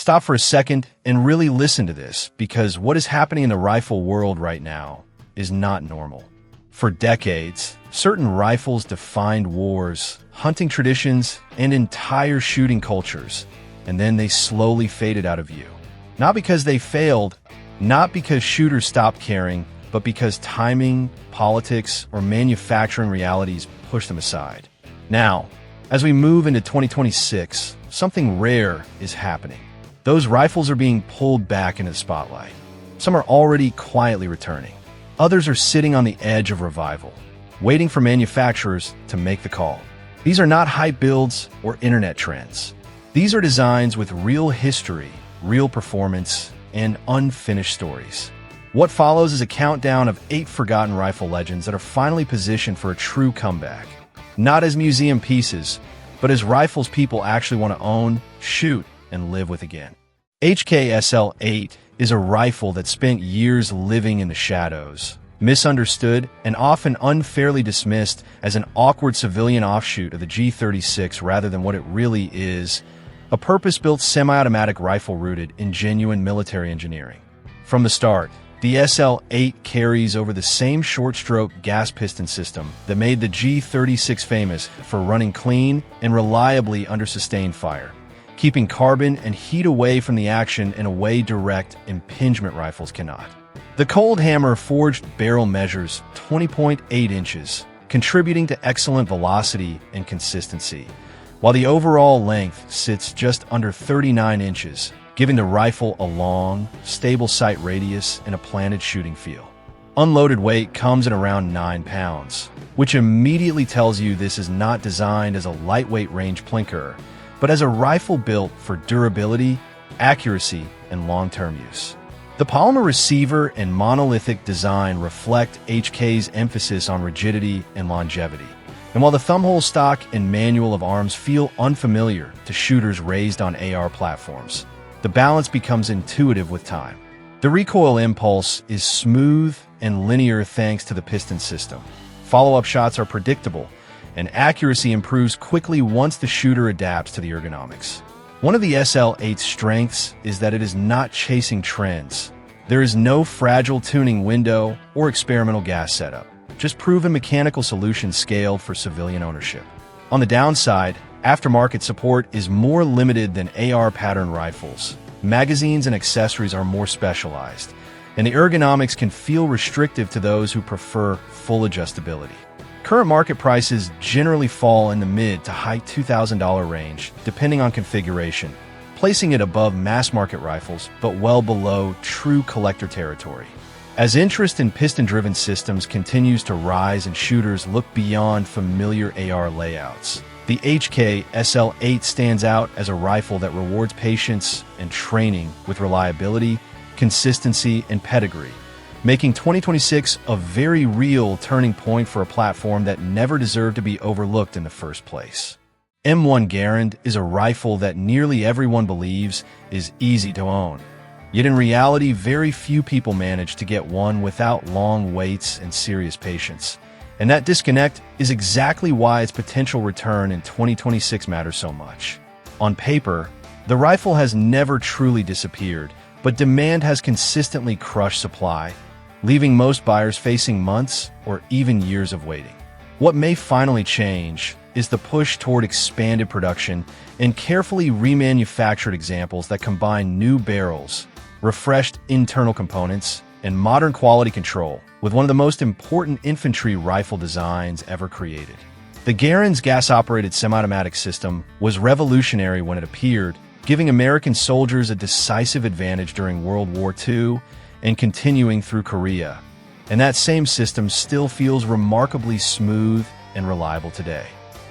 Stop for a second and really listen to this, because what is happening in the rifle world right now is not normal. For decades, certain rifles defined wars, hunting traditions, and entire shooting cultures, and then they slowly faded out of view. Not because they failed, not because shooters stopped caring, but because timing, politics, or manufacturing realities pushed them aside. Now, as we move into 2026, something rare is happening. Those rifles are being pulled back into the spotlight. Some are already quietly returning. Others are sitting on the edge of revival, waiting for manufacturers to make the call. These are not hype builds or internet trends. These are designs with real history, real performance, and unfinished stories. What follows is a countdown of 8 forgotten rifle legends that are finally positioned for a true comeback. Not as museum pieces, but as rifles people actually want to own, shoot, and live with again. HK-SL8 is a rifle that spent years living in the shadows, misunderstood and often unfairly dismissed as an awkward civilian offshoot of the G36 rather than what it really is, a purpose-built semi-automatic rifle rooted in genuine military engineering. From the start, the SL8 carries over the same short-stroke gas piston system that made the G36 famous for running clean and reliably under sustained fire, keeping carbon and heat away from the action in a way direct impingement rifles cannot. The Cold Hammer forged barrel measures 20.8 inches, contributing to excellent velocity and consistency, while the overall length sits just under 39 inches, giving the rifle a long, stable sight radius and a planted shooting feel. Unloaded weight comes in around 9 pounds, which immediately tells you this is not designed as a lightweight range plinker, but as a rifle built for durability, accuracy, and long-term use. The polymer receiver and monolithic design reflect HK's emphasis on rigidity and longevity. And while the thumbhole stock and manual of arms feel unfamiliar to shooters raised on AR platforms, the balance becomes intuitive with time. The recoil impulse is smooth and linear thanks to the piston system. Follow-up shots are predictable, and accuracy improves quickly once the shooter adapts to the ergonomics. One of the SL8's strengths is that it is not chasing trends. There is no fragile tuning window or experimental gas setup, just proven mechanical solutions scaled for civilian ownership. On the downside, aftermarket support is more limited than AR pattern rifles. Magazines and accessories are more specialized, and the ergonomics can feel restrictive to those who prefer full adjustability. Current market prices generally fall in the mid to high $2,000 range, depending on configuration, placing it above mass-market rifles, but well below true collector territory. As interest in piston-driven systems continues to rise and shooters look beyond familiar AR layouts, the HK-SL8 stands out as a rifle that rewards patience and training with reliability, consistency, and pedigree, making 2026 a very real turning point for a platform that never deserved to be overlooked in the first place. M1 Garand is a rifle that nearly everyone believes is easy to own. Yet in reality, very few people manage to get one without long waits and serious patience. And that disconnect is exactly why its potential return in 2026 matters so much. On paper, the rifle has never truly disappeared, but demand has consistently crushed supply, leaving most buyers facing months or even years of waiting. What may finally change is the push toward expanded production and carefully remanufactured examples that combine new barrels, refreshed internal components, and modern quality control with one of the most important infantry rifle designs ever created. The Garand's gas-operated semi-automatic system was revolutionary when it appeared, giving American soldiers a decisive advantage during World War II and continuing through Korea. And that same system still feels remarkably smooth and reliable today.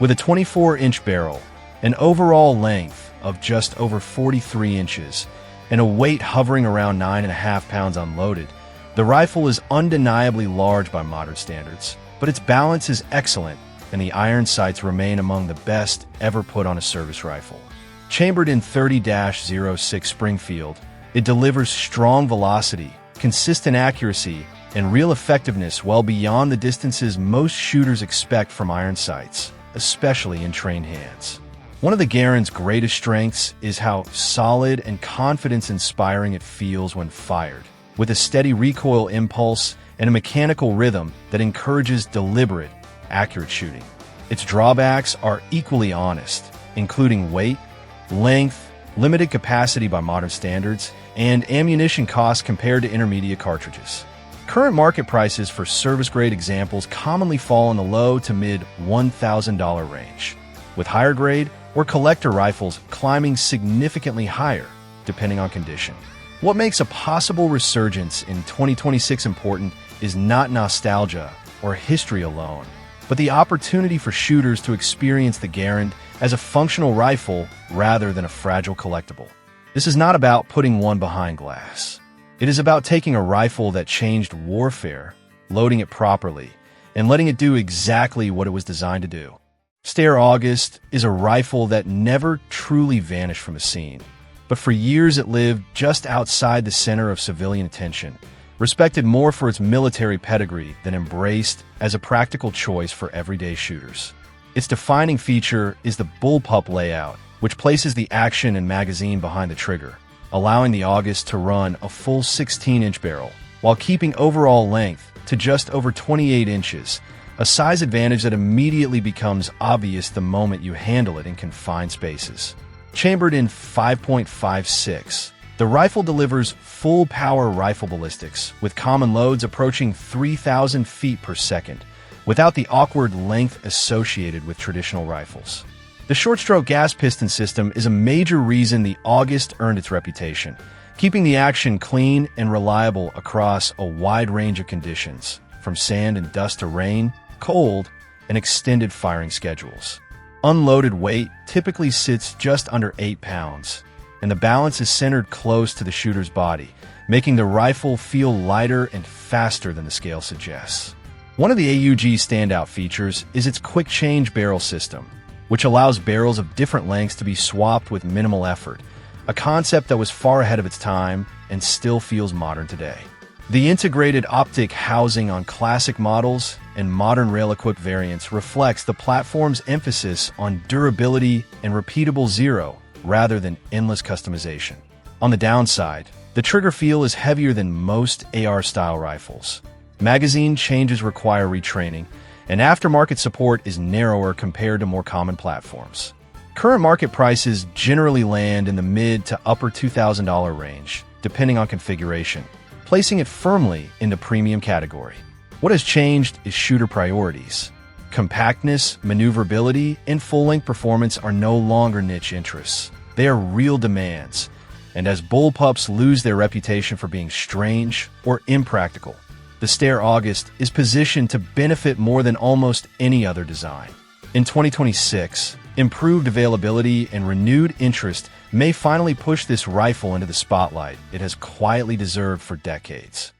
With a 24-inch barrel, an overall length of just over 43 inches, and a weight hovering around 9.5 pounds unloaded, the rifle is undeniably large by modern standards, but its balance is excellent, and the iron sights remain among the best ever put on a service rifle. Chambered in 30-06 Springfield, it delivers strong velocity, consistent accuracy, and real effectiveness well beyond the distances most shooters expect from iron sights, especially in trained hands. One of the Garand's greatest strengths is how solid and confidence-inspiring it feels when fired, with a steady recoil impulse and a mechanical rhythm that encourages deliberate, accurate shooting. Its drawbacks are equally honest, including weight, length, limited capacity by modern standards, and ammunition costs compared to intermediate cartridges. Current market prices for service-grade examples commonly fall in the low to mid $1,000 range, with higher grade or collector rifles climbing significantly higher, depending on condition. What makes a possible resurgence in 2026 important is not nostalgia or history alone, but the opportunity for shooters to experience the Garand as a functional rifle rather than a fragile collectible. This is not about putting one behind glass. It is about taking a rifle that changed warfare, loading it properly, and letting it do exactly what it was designed to do. Steyr AUG is a rifle that never truly vanished from the scene, but for years it lived just outside the center of civilian attention, respected more for its military pedigree than embraced as a practical choice for everyday shooters. Its defining feature is the bullpup layout, which places the action and magazine behind the trigger, allowing the AUG to run a full 16-inch barrel, while keeping overall length to just over 28 inches, a size advantage that immediately becomes obvious the moment you handle it in confined spaces. Chambered in 5.56, the rifle delivers full-power rifle ballistics, with common loads approaching 3,000 feet per second, without the awkward length associated with traditional rifles. The short-stroke gas piston system is a major reason the AUG earned its reputation, keeping the action clean and reliable across a wide range of conditions, from sand and dust to rain, cold, and extended firing schedules. Unloaded weight typically sits just under 8 pounds, and the balance is centered close to the shooter's body, making the rifle feel lighter and faster than the scale suggests. One of the AUG's standout features is its quick-change barrel system, which allows barrels of different lengths to be swapped with minimal effort, a concept that was far ahead of its time and still feels modern today. The integrated optic housing on classic models and modern rail-equipped variants reflects the platform's emphasis on durability and repeatable zero rather than endless customization. On the downside, the trigger feel is heavier than most AR-style rifles. Magazine changes require retraining, and aftermarket support is narrower compared to more common platforms. Current market prices generally land in the mid to upper $2,000 range, depending on configuration, placing it firmly in the premium category. What has changed is shooter priorities. Compactness, maneuverability, and full-length performance are no longer niche interests. They are real demands, and as bullpups lose their reputation for being strange or impractical, the Steyr AUG is positioned to benefit more than almost any other design. In 2026, improved availability and renewed interest may finally push this rifle into the spotlight it has quietly deserved for decades.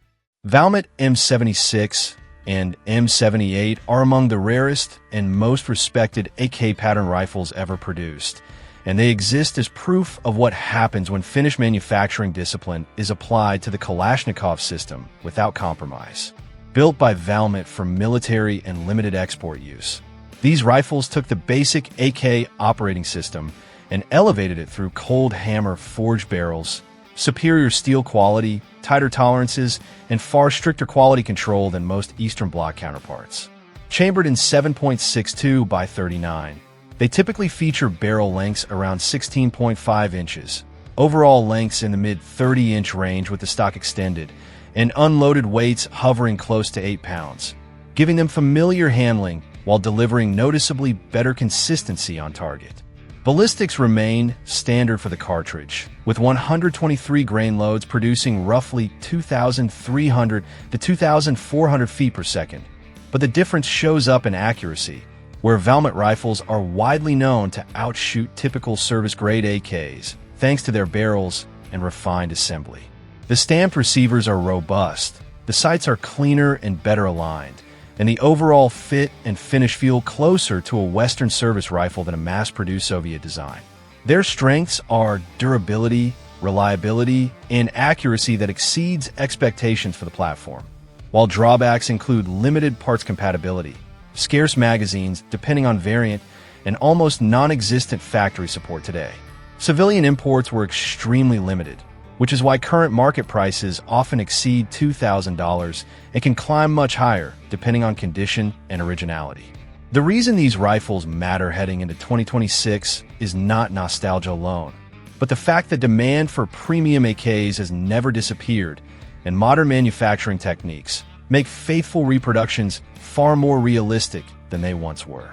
Valmet M76 and M78 are among the rarest and most respected AK pattern rifles ever produced, and they exist as proof of what happens when finished manufacturing discipline is applied to the Kalashnikov system without compromise. Built by Valmet for military and limited export use, these rifles took the basic AK operating system and elevated it through cold hammer forged barrels, superior steel quality, tighter tolerances, and far stricter quality control than most Eastern Bloc counterparts. Chambered in 7.62 by 39, they typically feature barrel lengths around 16.5 inches, overall lengths in the mid-30-inch range with the stock extended, and unloaded weights hovering close to 8 pounds, giving them familiar handling while delivering noticeably better consistency on target. Ballistics remain standard for the cartridge, with 123 grain loads producing roughly 2,300 to 2,400 feet per second. But the difference shows up in accuracy, where Valmet rifles are widely known to outshoot typical service-grade AKs, thanks to their barrels and refined assembly. The stamped receivers are robust, the sights are cleaner and better aligned, and the overall fit and finish feel closer to a Western service rifle than a mass-produced Soviet design. Their strengths are durability, reliability, and accuracy that exceeds expectations for the platform, while drawbacks include limited parts compatibility, scarce magazines depending on variant, and almost non-existent factory support today. Civilian imports were extremely limited, which is why current market prices often exceed $2,000 and can climb much higher depending on condition and originality. The reason these rifles matter heading into 2026 is not nostalgia alone, but the fact that demand for premium AKs has never disappeared, and modern manufacturing techniques make faithful reproductions far more realistic than they once were.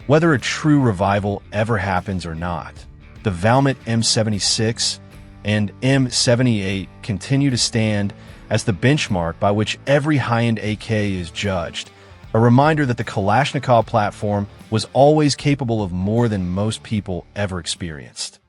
Whether a true revival ever happens or not, the Valmet M76 and M78 continue to stand as the benchmark by which every high-end AK is judged, a reminder that the Kalashnikov platform was always capable of more than most people ever experienced.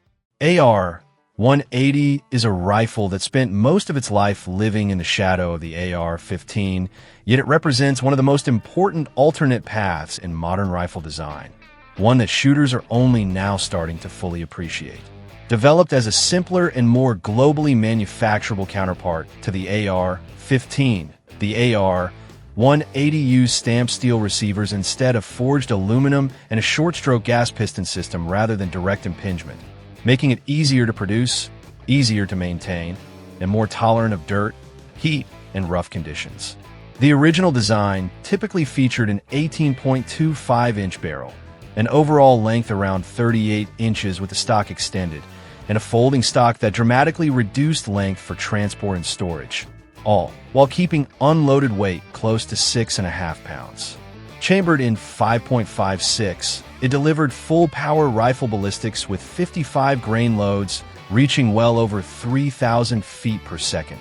AR-180 is a rifle that spent most of its life living in the shadow of the AR-15, yet it represents one of the most important alternate paths in modern rifle design, one that shooters are only now starting to fully appreciate. Developed as a simpler and more globally manufacturable counterpart to the AR-15, the AR-180 used stamped steel receivers instead of forged aluminum and a short-stroke gas piston system rather than direct impingement, making it easier to produce, easier to maintain, and more tolerant of dirt, heat, and rough conditions. The original design typically featured an 18.25-inch barrel, an overall length around 38 inches with the stock extended, and a folding stock that dramatically reduced length for transport and storage, all while keeping unloaded weight close to 6.5 pounds. Chambered in 5.56, it delivered full-power rifle ballistics with 55 grain loads, reaching well over 3,000 feet per second,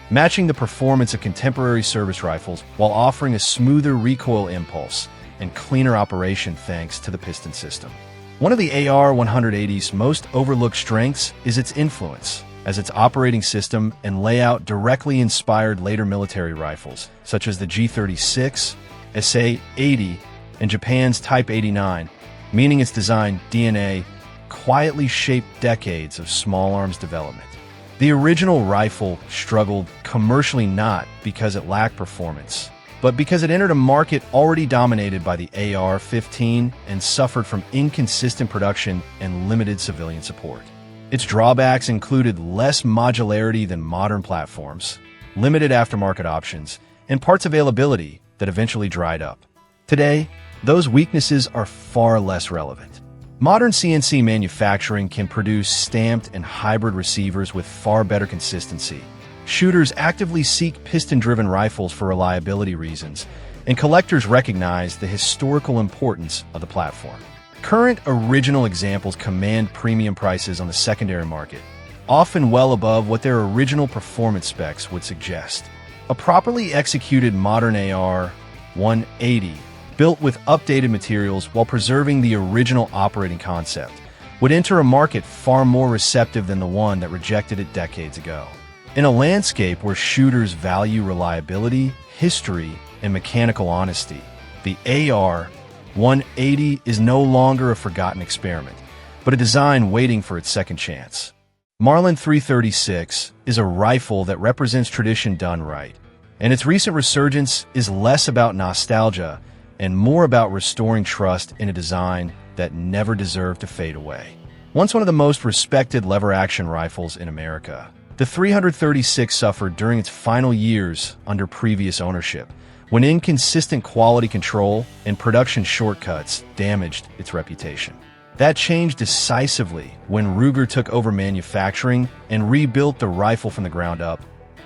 matching the performance of contemporary service rifles while offering a smoother recoil impulse and cleaner operation thanks to the piston system. One of the AR-180's most overlooked strengths is its influence, as its operating system and layout directly inspired later military rifles, such as the G36, SA-80, and Japan's Type 89, meaning its design DNA quietly shaped decades of small arms development. The original rifle struggled commercially not because it lacked performance, but because it entered a market already dominated by the AR-15 and suffered from inconsistent production and limited civilian support. Its drawbacks included less modularity than modern platforms, limited aftermarket options, and parts availability that eventually dried up. Today, those weaknesses are far less relevant. Modern CNC manufacturing can produce stamped and hybrid receivers with far better consistency. Shooters actively seek piston-driven rifles for reliability reasons, and collectors recognize the historical importance of the platform. Current original examples command premium prices on the secondary market, often well above what their original performance specs would suggest. A properly executed modern AR-180, built with updated materials while preserving the original operating concept, would enter a market far more receptive than the one that rejected it decades ago. In a landscape where shooters value reliability, history, and mechanical honesty, the AR-180 is no longer a forgotten experiment, but a design waiting for its second chance. Marlin 336 is a rifle that represents tradition done right, and its recent resurgence is less about nostalgia and more about restoring trust in a design that never deserved to fade away. Once one of the most respected lever-action rifles in America, the 336 suffered during its final years under previous ownership, when inconsistent quality control and production shortcuts damaged its reputation. That changed decisively when Ruger took over manufacturing and rebuilt the rifle from the ground up,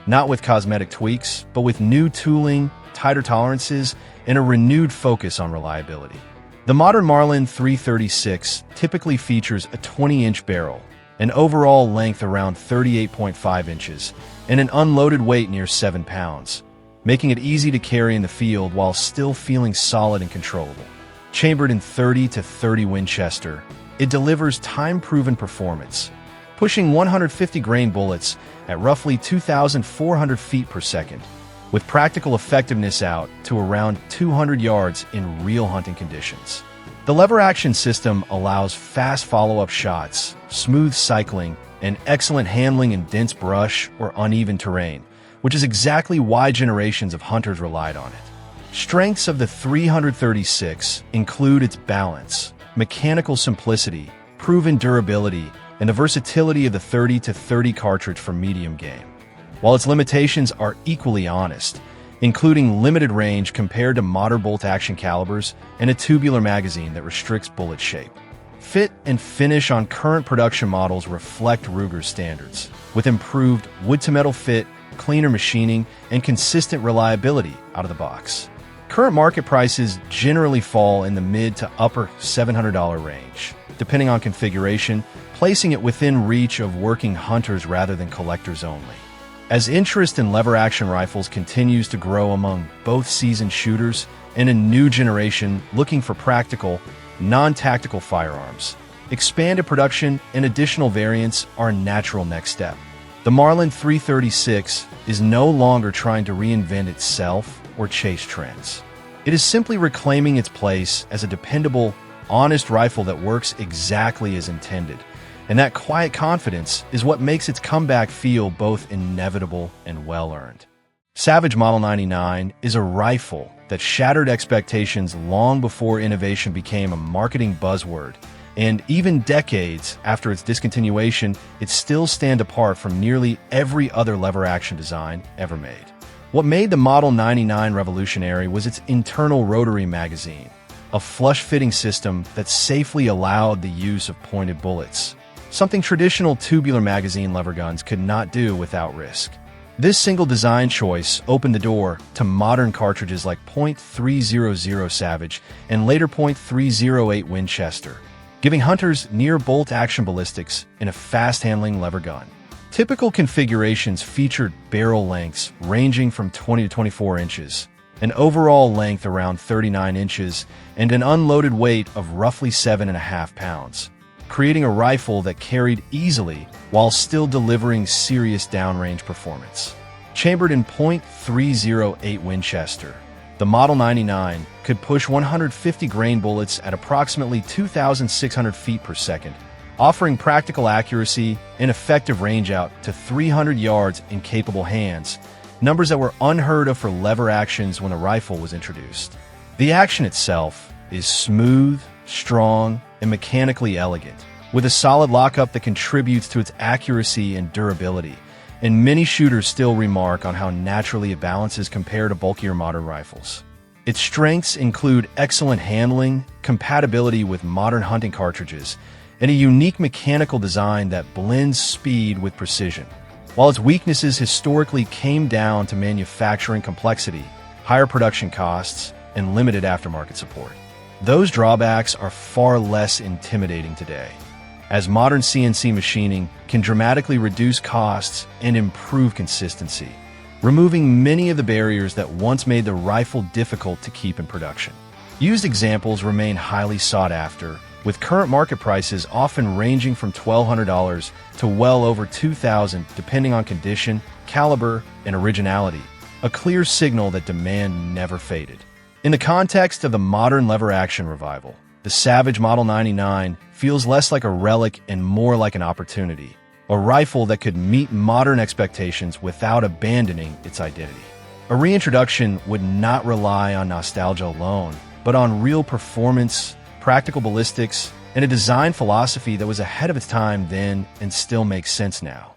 not with cosmetic tweaks, but with new tooling, tighter tolerances, and a renewed focus on reliability. The modern Marlin 336 typically features a 20-inch barrel, an overall length around 38.5 inches, and an unloaded weight near 7 pounds, making it easy to carry in the field while still feeling solid and controllable. Chambered in 30-30 Winchester, it delivers time-proven performance, pushing 150 grain bullets at roughly 2,400 feet per second, with practical effectiveness out to around 200 yards in real hunting conditions. The lever-action system allows fast follow-up shots, smooth cycling, and excellent handling in dense brush or uneven terrain, which is exactly why generations of hunters relied on it. Strengths of the 336 include its balance, mechanical simplicity, proven durability, and the versatility of the 30-30 cartridge for medium game. While its limitations are equally honest, including limited range compared to modern bolt-action calibers and a tubular magazine that restricts bullet shape. Fit and finish on current production models reflect Ruger's standards, with improved wood-to-metal fit, cleaner machining, and consistent reliability out of the box. Current market prices generally fall in the mid to upper $700 range, depending on configuration, placing it within reach of working hunters rather than collectors only. As interest in lever-action rifles continues to grow among both seasoned shooters and a new generation looking for practical, non-tactical firearms, expanded production and additional variants are a natural next step. The Marlin 336 is no longer trying to reinvent itself or chase trends. It is simply reclaiming its place as a dependable, honest rifle that works exactly as intended. And that quiet confidence is what makes its comeback feel both inevitable and well-earned. Savage Model 99 is a rifle that shattered expectations long before innovation became a marketing buzzword, and even decades after its discontinuation, it still stands apart from nearly every other lever-action design ever made. What made the Model 99 revolutionary was its internal rotary magazine, a flush-fitting system that safely allowed the use of pointed bullets, something traditional tubular magazine lever guns could not do without risk. This single design choice opened the door to modern cartridges like .300 Savage and later .308 Winchester, giving hunters near bolt-action ballistics in a fast-handling lever gun. Typical configurations featured barrel lengths ranging from 20 to 24 inches, an overall length around 39 inches, and an unloaded weight of roughly 7.5 pounds. Creating a rifle that carried easily while still delivering serious downrange performance. Chambered in .308 Winchester, the Model 99 could push 150 grain bullets at approximately 2,600 feet per second, offering practical accuracy and effective range out to 300 yards in capable hands, numbers that were unheard of for lever actions when the rifle was introduced. The action itself is smooth, strong, and mechanically elegant, with a solid lockup that contributes to its accuracy and durability, and many shooters still remark on how naturally it balances compared to bulkier modern rifles. Its strengths include excellent handling, compatibility with modern hunting cartridges, and a unique mechanical design that blends speed with precision. While its weaknesses historically came down to manufacturing complexity, higher production costs, and limited aftermarket support, those drawbacks are far less intimidating today, as modern CNC machining can dramatically reduce costs and improve consistency, removing many of the barriers that once made the rifle difficult to keep in production. Used examples remain highly sought after, with current market prices often ranging from $1,200 to well over $2,000 depending on condition, caliber, and originality, a clear signal that demand never faded. In the context of the modern lever-action revival, the Savage Model 99 feels less like a relic and more like an opportunity, a rifle that could meet modern expectations without abandoning its identity. A reintroduction would not rely on nostalgia alone, but on real performance, practical ballistics, and a design philosophy that was ahead of its time then and still makes sense now.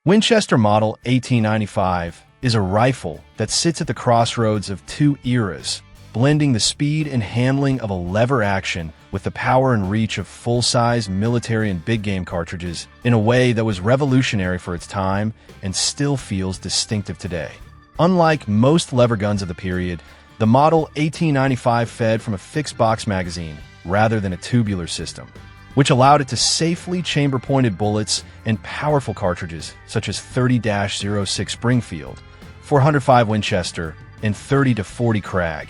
Winchester Model 1895 is a rifle that sits at the crossroads of two eras, blending the speed and handling of a lever action with the power and reach of full-size military and big-game cartridges in a way that was revolutionary for its time and still feels distinctive today. Unlike most lever guns of the period, the Model 1895 fed from a fixed-box magazine rather than a tubular system, which allowed it to safely chamber-pointed bullets and powerful cartridges such as 30-06 Springfield, 405 Winchester, and 30-40 Krag,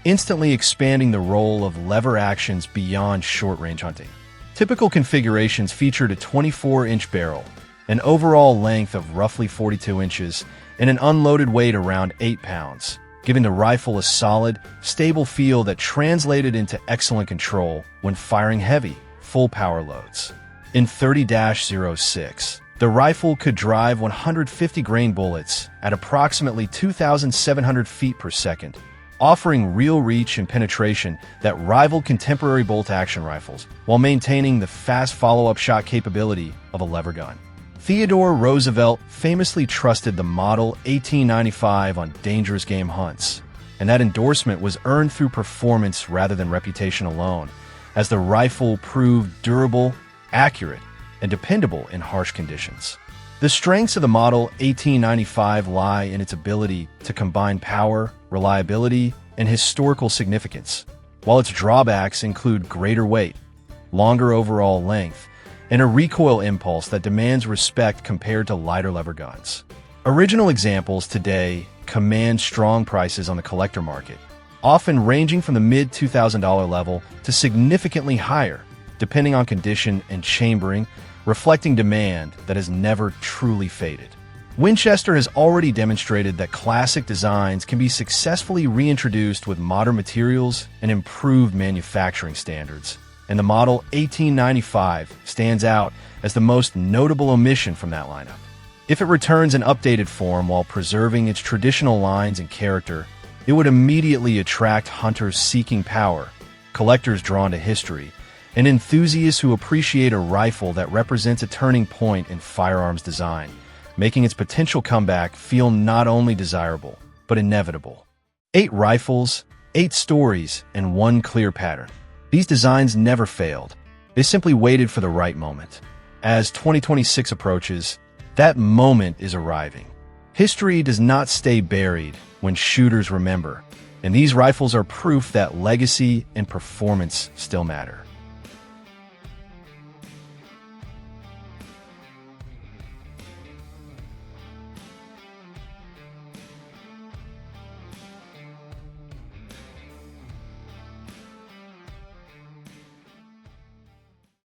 instantly expanding the role of lever actions beyond short-range hunting. Typical configurations featured a 24-inch barrel, an overall length of roughly 42 inches, and an unloaded weight around 8 pounds, giving the rifle a solid, stable feel that translated into excellent control when firing heavy, full-power loads. In 30-06, the rifle could drive 150 grain bullets at approximately 2,700 feet per second, offering real reach and penetration that rival contemporary bolt-action rifles, while maintaining the fast follow-up shot capability of a lever gun. Theodore Roosevelt famously trusted the Model 1895 on dangerous game hunts, and that endorsement was earned through performance rather than reputation alone, as the rifle proved durable, accurate, and dependable in harsh conditions. The strengths of the Model 1895 lie in its ability to combine power, reliability, and historical significance, while its drawbacks include greater weight, longer overall length, and a recoil impulse that demands respect compared to lighter lever guns. Original examples today command strong prices on the collector market, often ranging from the mid-$2,000 level to significantly higher, depending on condition and chambering, reflecting demand that has never truly faded. Winchester has already demonstrated that classic designs can be successfully reintroduced with modern materials and improved manufacturing standards, and the Model 1895 stands out as the most notable omission from that lineup. If it returns in updated form while preserving its traditional lines and character, it would immediately attract hunters seeking power, collectors drawn to history, and enthusiasts who appreciate a rifle that represents a turning point in firearms design, making its potential comeback feel not only desirable, but inevitable. 8 rifles, 8 stories, and 1 clear pattern. These designs never failed. They simply waited for the right moment. As 2026 approaches, that moment is arriving. History does not stay buried when shooters remember, and these rifles are proof that legacy and performance still matter.